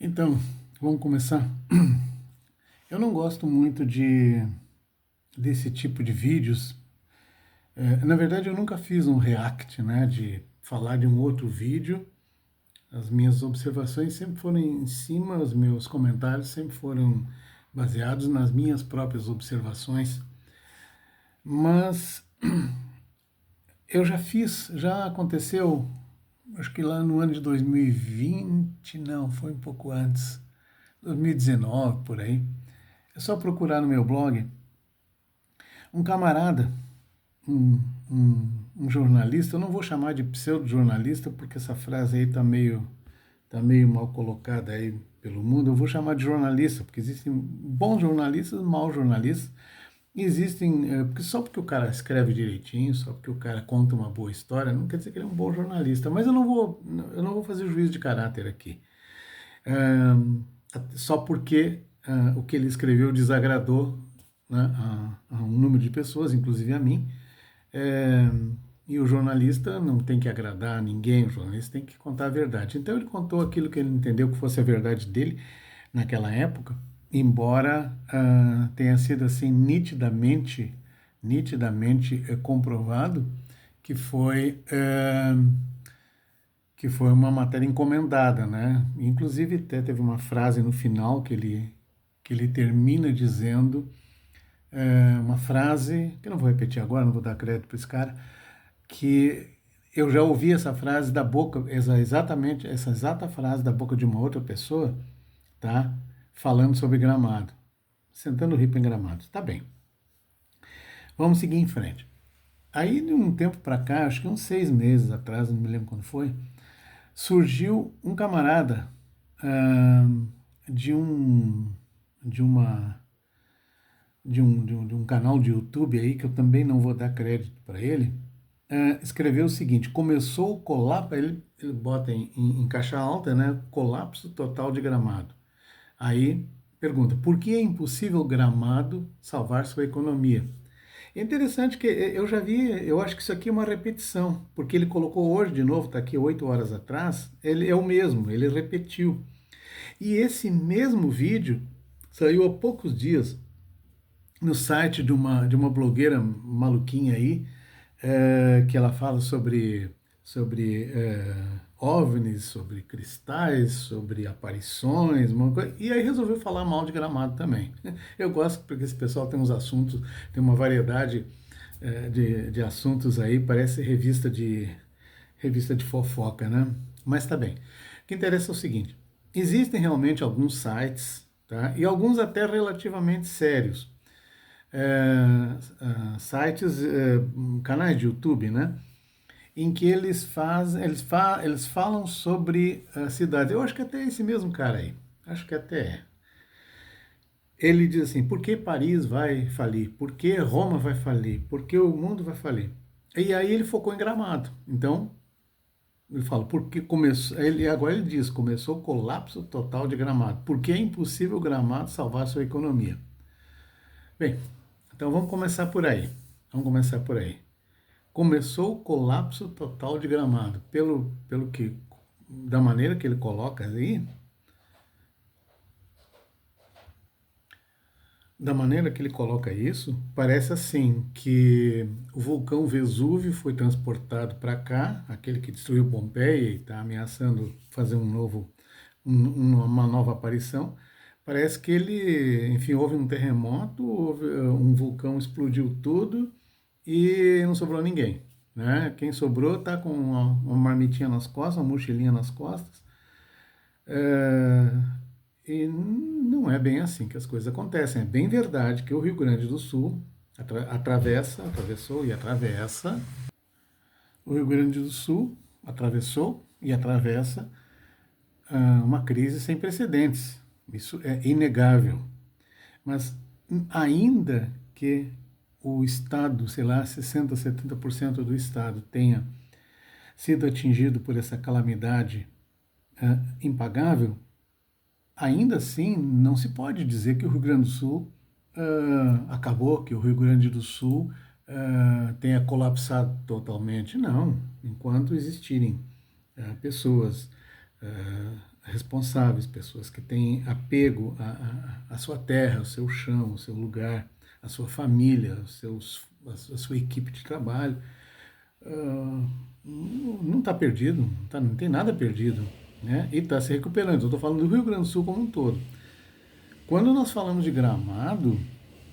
Então, vamos começar? Eu não gosto muito desse tipo de vídeos. Na verdade, eu nunca fiz um react, né, de falar de um outro vídeo. As minhas observações sempre foram em cima, os meus comentários sempre foram baseados nas minhas próprias observações. Mas eu já fiz, já aconteceu, acho que lá no ano de 2020, não, foi um pouco antes, 2019, por aí. É só procurar no meu blog. Um camarada, um jornalista, eu não vou chamar de pseudo-jornalista, porque essa frase aí tá meio mal colocada aí pelo mundo, eu vou chamar de jornalista, porque existem bons jornalistas, maus jornalistas, existem, porque só porque o cara escreve direitinho, só porque o cara conta uma boa história, não quer dizer que ele é um bom jornalista, mas eu não vou fazer juízo de caráter aqui. Só porque o que ele escreveu desagradou, né, a um número de pessoas, inclusive a mim. É, e o jornalista não tem que agradar a ninguém, o jornalista tem que contar a verdade. Então ele contou aquilo que ele entendeu que fosse a verdade dele naquela época, embora tenha sido assim nitidamente comprovado que foi uma matéria encomendada, né? Inclusive até teve uma frase no final que ele termina dizendo uma frase que eu não vou repetir agora, não vou dar crédito para esse cara, que eu já ouvi essa frase da boca, exatamente essa exata frase da boca de uma outra pessoa, tá? Falando sobre Gramado, sentando o ripa em Gramado. Tá bem. Vamos seguir em frente. Aí de um tempo para cá, acho que uns 6 meses atrás, não me lembro quando foi, surgiu um camarada ah, de um de uma de um canal de YouTube aí que eu também não vou dar crédito para ele, escreveu o seguinte: começou o colapso, ele bota em caixa alta, né? Colapso total de Gramado. Aí pergunta: por que é impossível Gramado salvar sua economia? É interessante que eu já vi, eu acho que isso aqui é uma repetição, porque ele colocou hoje de novo, está aqui 8 horas atrás, ele é o mesmo, ele repetiu. E esse mesmo vídeo saiu há poucos dias no site de uma blogueira maluquinha aí, que ela fala sobre OVNIs, sobre cristais, sobre aparições, uma coisa, e aí resolveu falar mal de Gramado também. Eu gosto porque esse pessoal tem uns assuntos, tem uma variedade de assuntos aí, parece revista de fofoca, né? Mas tá bem. O que interessa é o seguinte: existem realmente alguns sites, tá? E alguns até relativamente sérios, sites, canais de YouTube, né? Em que eles falam sobre cidades. Eu acho que até é esse mesmo cara aí. Acho que até é. Ele diz assim: por que Paris vai falir? Por que Roma vai falir? Por que o mundo vai falir? E aí ele focou em Gramado. Então, ele fala, porque começou. Agora ele diz: começou o colapso total de Gramado. Porque é impossível Gramado salvar sua economia. Bem, então vamos começar por aí. Vamos começar por aí. Começou o colapso total de Gramado. Pelo que, da maneira que ele coloca aí, da maneira que ele coloca isso, parece assim que o vulcão Vesúvio foi transportado para cá, aquele que destruiu Pompeia e está ameaçando fazer uma nova aparição. Parece que ele, enfim, houve um terremoto, um vulcão explodiu tudo e não sobrou ninguém, né? Quem sobrou está com uma marmitinha nas costas, uma mochilinha nas costas. É, e não é bem assim que as coisas acontecem. É bem verdade que o Rio Grande do Sul atravessou e atravessa. O Rio Grande do Sul atravessou e atravessa uma crise sem precedentes. Isso é inegável. Mas ainda que o Estado, sei lá, 60, 70% do Estado tenha sido atingido por essa calamidade impagável, ainda assim não se pode dizer que o Rio Grande do Sul acabou, que o Rio Grande do Sul tenha colapsado totalmente. Não. Enquanto existirem pessoas responsáveis, pessoas que têm apego à sua terra, ao seu chão, ao seu lugar, à sua família, à sua equipe de trabalho. Não está perdido, não tem nada perdido, né? E está se recuperando. Eu estou falando do Rio Grande do Sul como um todo. Quando nós falamos de Gramado,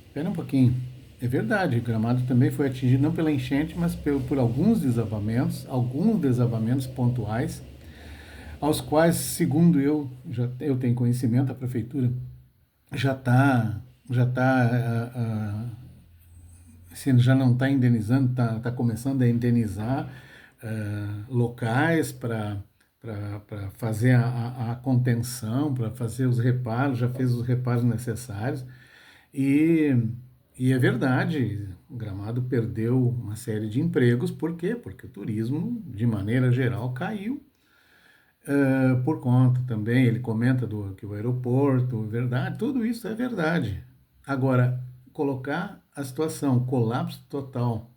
espera um pouquinho, é verdade, Gramado também foi atingido não pela enchente, mas por alguns desabamentos pontuais, aos quais, segundo eu tenho conhecimento, a prefeitura já está já tá, se já não está indenizando, está começando a indenizar locais para fazer a contenção, para fazer os reparos, já fez os reparos necessários. E, e é verdade, o Gramado perdeu uma série de empregos, por quê? Porque o turismo, de maneira geral, caiu. Por conta também, ele comenta que o aeroporto, verdade, tudo isso é verdade. Agora, colocar a situação, colapso total,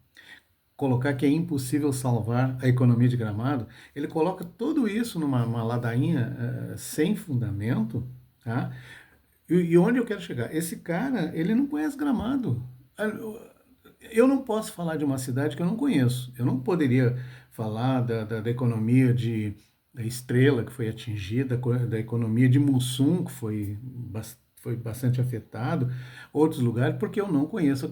colocar que é impossível salvar a economia de Gramado, ele coloca tudo isso numa ladainha sem fundamento, tá? E onde eu quero chegar? Esse cara, ele não conhece Gramado. Eu não posso falar de uma cidade que eu não conheço. Eu não poderia falar da economia da Estrela, que foi atingida, da economia de Mussum, que foi bastante afetado, outros lugares, porque eu não conheço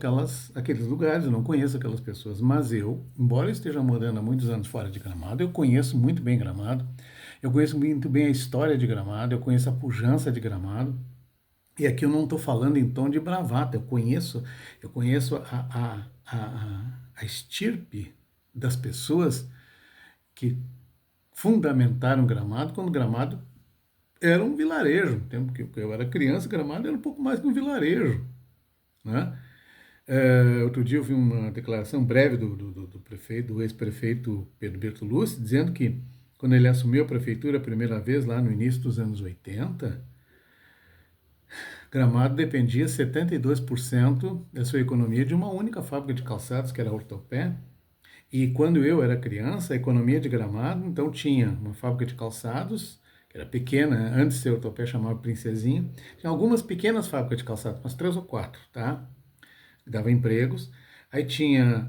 aqueles lugares, eu não conheço aquelas pessoas. Mas eu, embora eu esteja morando há muitos anos fora de Gramado, eu conheço muito bem Gramado, eu conheço muito bem a história de Gramado, eu conheço a pujança de Gramado. E aqui eu não estou falando em tom de bravata, eu conheço a estirpe das pessoas que fundamentaram Gramado quando Gramado era um vilarejo. No tempo que eu era criança, Gramado era um pouco mais que um vilarejo, né? Outro dia eu vi uma declaração breve do prefeito, do ex-prefeito Pedro Bertolucci, dizendo que quando ele assumiu a prefeitura a primeira vez, lá no início dos anos 80, Gramado dependia 72% da sua economia de uma única fábrica de calçados, que era a Ortopé. E quando eu era criança, a economia de Gramado, então tinha uma fábrica de calçados, que era pequena, antes de ser Ortopé chamava Princesinha. Tinha algumas pequenas fábricas de calçados, umas 3 ou 4, tá? Dava empregos. Aí tinha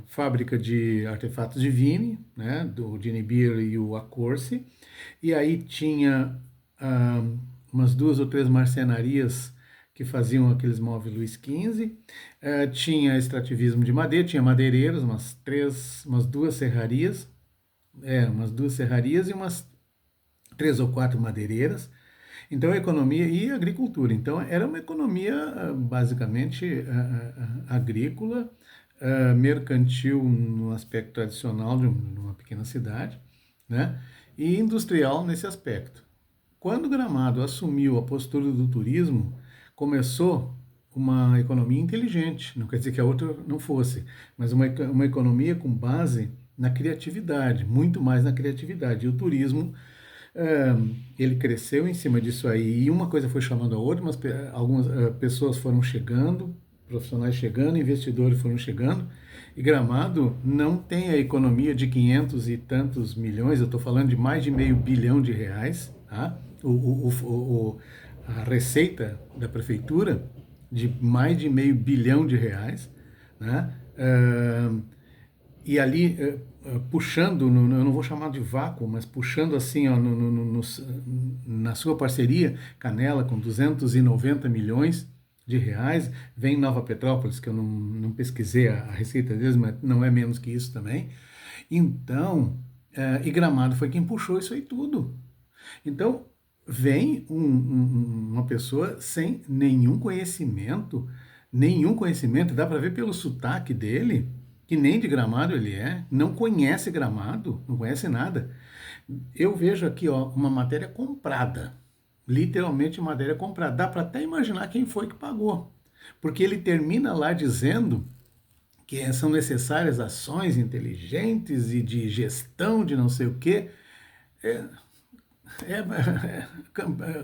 fábrica de artefatos de Vini, né? Do Gini Beer e o Accorsi. E aí tinha ah, umas 2 ou 3 marcenarias que faziam aqueles móveis Luiz XV, tinha extrativismo de madeira, tinha madeireiros, umas 2 serrarias, e umas 3 ou 4 madeireiras. Então, a economia e a agricultura. Então, era uma economia basicamente agrícola, mercantil no aspecto tradicional de uma pequena cidade, né? E industrial nesse aspecto. Quando Gramado assumiu a postura do turismo, começou uma economia inteligente. Não quer dizer que a outra não fosse, mas uma economia com base na criatividade, muito mais na criatividade. E o turismo, ele cresceu em cima disso aí. E uma coisa foi chamando a outra, mas algumas pessoas foram chegando, profissionais chegando, investidores foram chegando. E Gramado não tem a economia de 500 e tantos milhões, eu estou falando de mais de meio bilhão de reais, tá? A receita da prefeitura de mais de meio bilhão de reais, né? E ali puxando, eu não vou chamar de vácuo, mas puxando assim, ó, na sua parceria, Canela com 290 milhões de reais, vem Nova Petrópolis, que eu não pesquisei a receita deles, mas não é menos que isso também. Então, e Gramado foi quem puxou isso aí tudo. Então, vem uma pessoa sem nenhum conhecimento, dá para ver pelo sotaque dele, que nem de Gramado ele é, não conhece Gramado, não conhece nada. Eu vejo aqui, ó, uma matéria comprada, literalmente matéria comprada. Dá para até imaginar quem foi que pagou, porque ele termina lá dizendo que são necessárias ações inteligentes e de gestão de não sei o quê. É,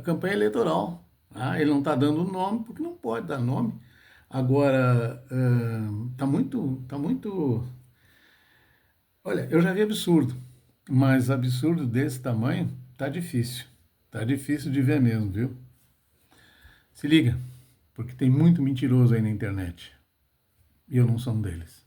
campanha eleitoral. Tá? Ele não está dando nome porque não pode dar nome. Agora, está muito, tá muito. Olha, eu já vi absurdo, mas absurdo desse tamanho tá difícil. Tá difícil de ver mesmo, viu? Se liga, porque tem muito mentiroso aí na internet. E eu não sou um deles.